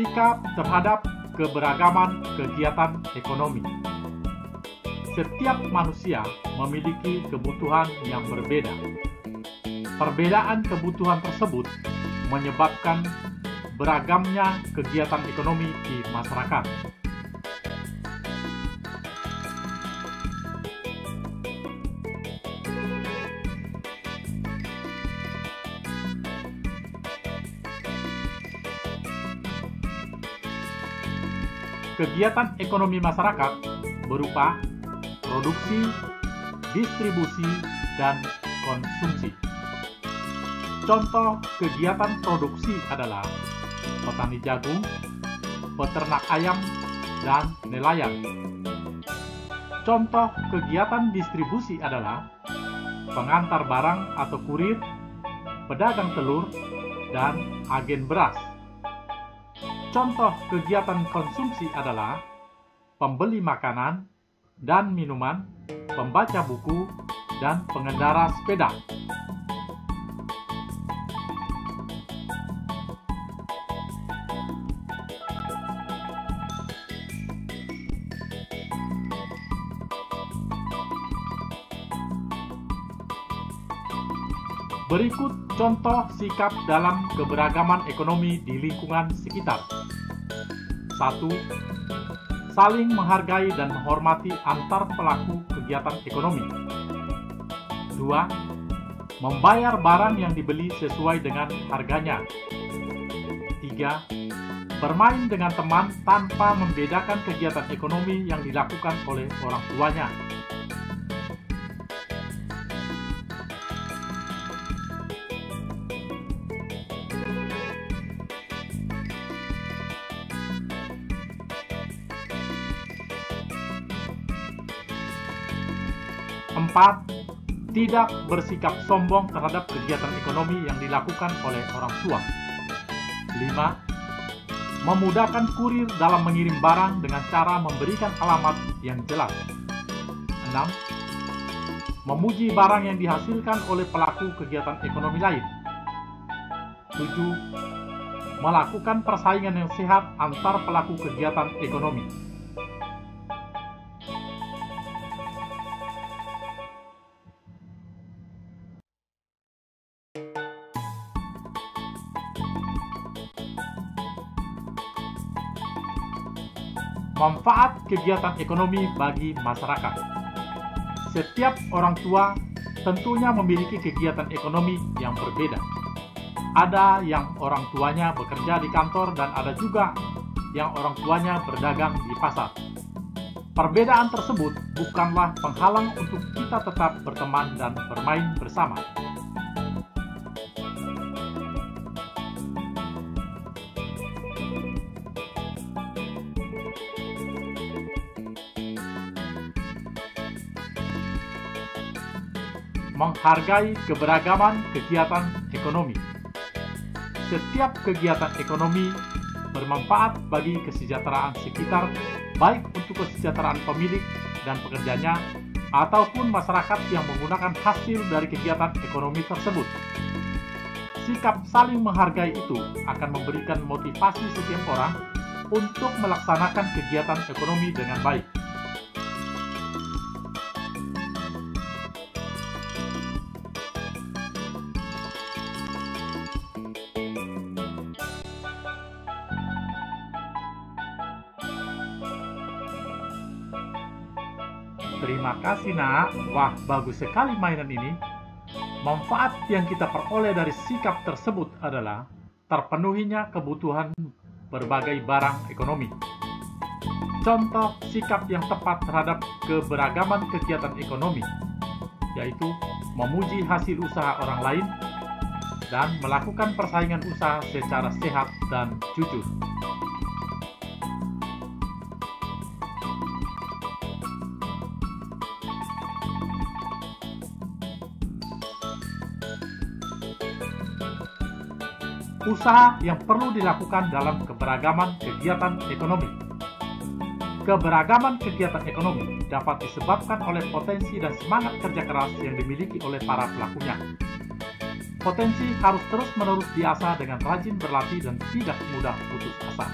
Sikap terhadap keberagaman kegiatan ekonomi. Setiap manusia memiliki kebutuhan yang berbeda. Perbedaan kebutuhan tersebut menyebabkan beragamnya kegiatan ekonomi di masyarakat. Kegiatan ekonomi masyarakat berupa produksi, distribusi, dan konsumsi. Contoh kegiatan produksi adalah petani jagung, peternak ayam, dan nelayan. Contoh kegiatan distribusi adalah pengantar barang atau kurir, pedagang telur, dan agen beras. Contoh kegiatan konsumsi adalah pembeli makanan dan minuman, pembaca buku, dan pengendara sepeda. Berikut contoh sikap dalam keberagaman ekonomi di lingkungan sekitar. 1. Saling menghargai dan menghormati antar pelaku kegiatan ekonomi. 2. Membayar barang yang dibeli sesuai dengan harganya. 3. Bermain dengan teman tanpa membedakan kegiatan ekonomi yang dilakukan oleh orang tuanya. 4. Tidak bersikap sombong terhadap kegiatan ekonomi yang dilakukan oleh orang tua. 5. Memudahkan kurir dalam mengirim barang dengan cara memberikan alamat yang jelas. 6. Memuji barang yang dihasilkan oleh pelaku kegiatan ekonomi lain. 7. Melakukan persaingan yang sehat antar pelaku kegiatan ekonomi. Manfaat kegiatan ekonomi bagi masyarakat. Setiap orang tua tentunya memiliki kegiatan ekonomi yang berbeda. Ada yang orang tuanya bekerja di kantor dan ada juga yang orang tuanya berdagang di pasar. Perbedaan tersebut bukanlah penghalang untuk kita tetap berteman dan bermain bersama. Menghargai keberagaman kegiatan ekonomi. Setiap kegiatan ekonomi bermanfaat bagi kesejahteraan sekitar, baik untuk kesejahteraan pemilik dan pekerjanya, ataupun masyarakat yang menggunakan hasil dari kegiatan ekonomi tersebut. Sikap saling menghargai itu akan memberikan motivasi setiap orang untuk melaksanakan kegiatan ekonomi dengan baik. Terima kasih nak, wah bagus sekali mainan ini. Manfaat yang kita peroleh dari sikap tersebut adalah terpenuhinya kebutuhan berbagai barang ekonomi. Contoh sikap yang tepat terhadap keberagaman kegiatan ekonomi, yaitu memuji hasil usaha orang lain dan melakukan persaingan usaha secara sehat dan jujur. Usaha yang perlu dilakukan dalam keberagaman kegiatan ekonomi. Keberagaman kegiatan ekonomi dapat disebabkan oleh potensi dan semangat kerja keras yang dimiliki oleh para pelakunya. Potensi harus terus-menerus diasah dengan rajin berlatih dan tidak mudah putus asa.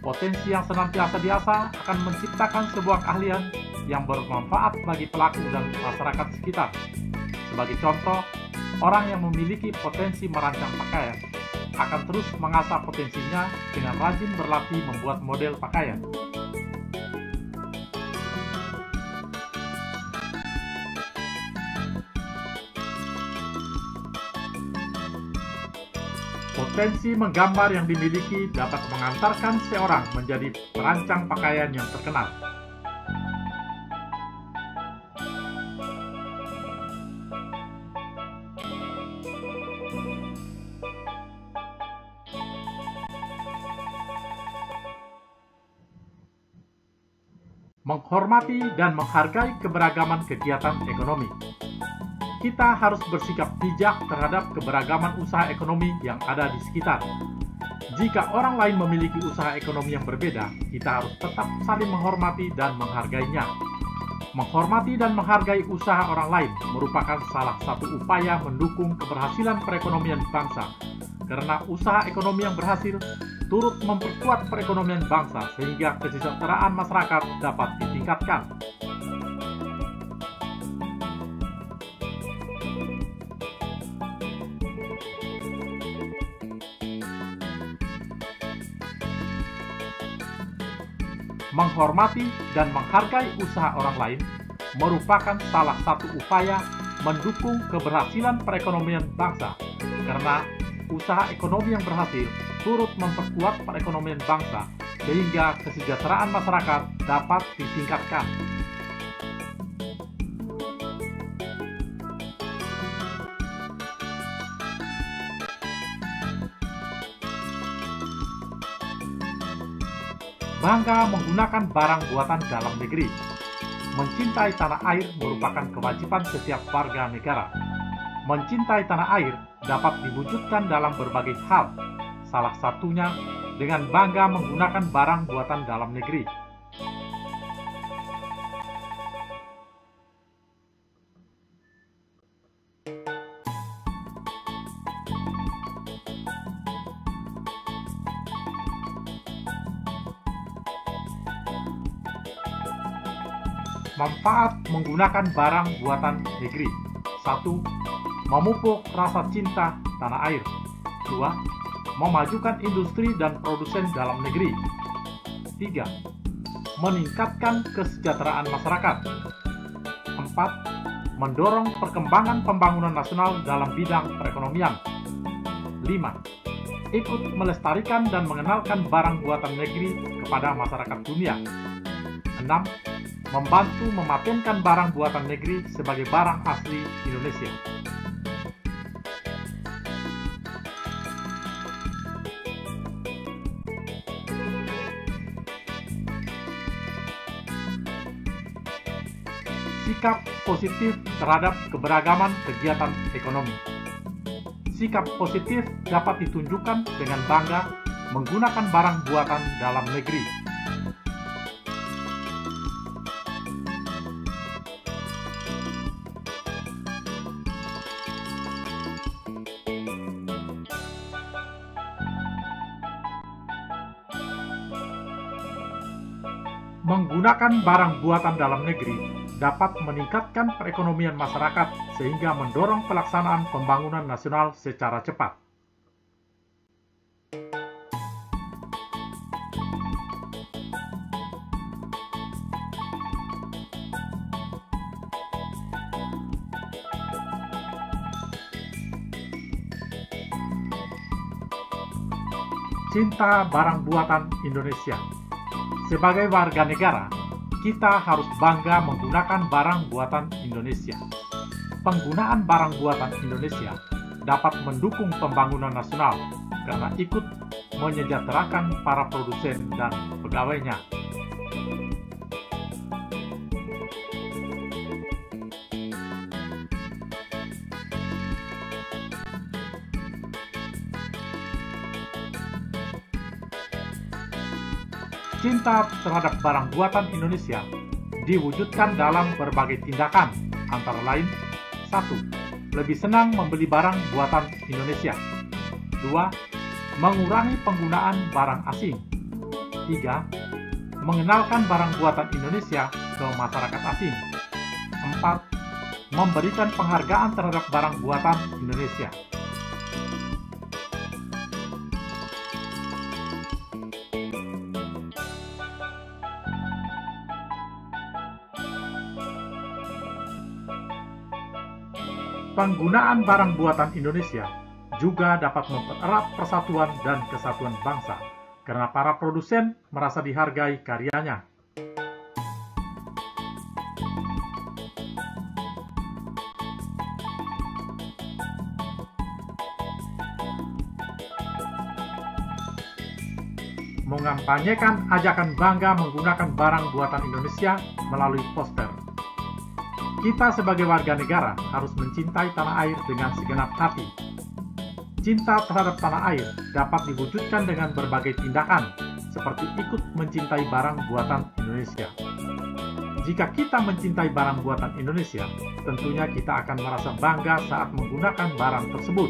Potensi yang senantiasa diasah akan menciptakan sebuah keahlian yang bermanfaat bagi pelaku dan masyarakat sekitar. Sebagai contoh, orang yang memiliki potensi merancang pakaian akan terus mengasah potensinya dengan rajin berlatih membuat model pakaian. Potensi menggambar yang dimiliki dapat mengantarkan seorang menjadi perancang pakaian yang terkenal. Menghormati dan menghargai keberagaman kegiatan ekonomi. Kita harus bersikap bijak terhadap keberagaman usaha ekonomi yang ada di sekitar. Jika orang lain memiliki usaha ekonomi yang berbeda, kita harus tetap saling menghormati dan menghargainya. Menghormati dan menghargai usaha orang lain merupakan salah satu upaya mendukung keberhasilan perekonomian bangsa, karena usaha ekonomi yang berhasil turut memperkuat perekonomian bangsa sehingga kesejahteraan masyarakat dapat ditingkatkan. Menghormati dan menghargai usaha orang lain merupakan salah satu upaya mendukung keberhasilan perekonomian bangsa, karena usaha ekonomi yang berhasil turut memperkuat perekonomian bangsa sehingga kesejahteraan masyarakat dapat ditingkatkan. Bangga menggunakan barang buatan dalam negeri. Mencintai tanah air merupakan kewajiban setiap warga negara. Mencintai tanah air dapat diwujudkan dalam berbagai hal, salah satunya dengan bangga menggunakan barang buatan dalam negeri. Manfaat menggunakan barang buatan negeri. 1. Memupuk rasa cinta tanah air. 2. Memajukan industri dan produsen dalam negeri. 3. Meningkatkan kesejahteraan masyarakat. 4. Mendorong perkembangan pembangunan nasional dalam bidang perekonomian. 5. Ikut melestarikan dan mengenalkan barang buatan negeri kepada masyarakat dunia. 6. Membantu mematenkan barang buatan negeri sebagai barang asli Indonesia. Sikap positif terhadap keberagaman kegiatan ekonomi. Sikap positif dapat ditunjukkan dengan bangga menggunakan barang buatan dalam negeri. Menggunakan barang buatan dalam negeri dapat meningkatkan perekonomian masyarakat sehingga mendorong pelaksanaan pembangunan nasional secara cepat. Cinta barang buatan Indonesia. Sebagai warga negara, kita harus bangga menggunakan barang buatan Indonesia. Penggunaan barang buatan Indonesia dapat mendukung pembangunan nasional karena ikut menyejahterakan para produsen dan pegawainya. Cinta terhadap barang buatan Indonesia diwujudkan dalam berbagai tindakan, antara lain 1. Lebih senang membeli barang buatan Indonesia. 2. Mengurangi penggunaan barang asing. 3. Mengenalkan barang buatan Indonesia ke masyarakat asing. 4. Memberikan penghargaan terhadap barang buatan Indonesia. Penggunaan barang buatan Indonesia juga dapat mempererat persatuan dan kesatuan bangsa, karena para produsen merasa dihargai karyanya. Mengampanyekan ajakan bangga menggunakan barang buatan Indonesia melalui poster. Kita sebagai warga negara harus mencintai tanah air dengan segenap hati. Cinta terhadap tanah air dapat diwujudkan dengan berbagai tindakan, seperti ikut mencintai barang buatan Indonesia. Jika kita mencintai barang buatan Indonesia, tentunya kita akan merasa bangga saat menggunakan barang tersebut.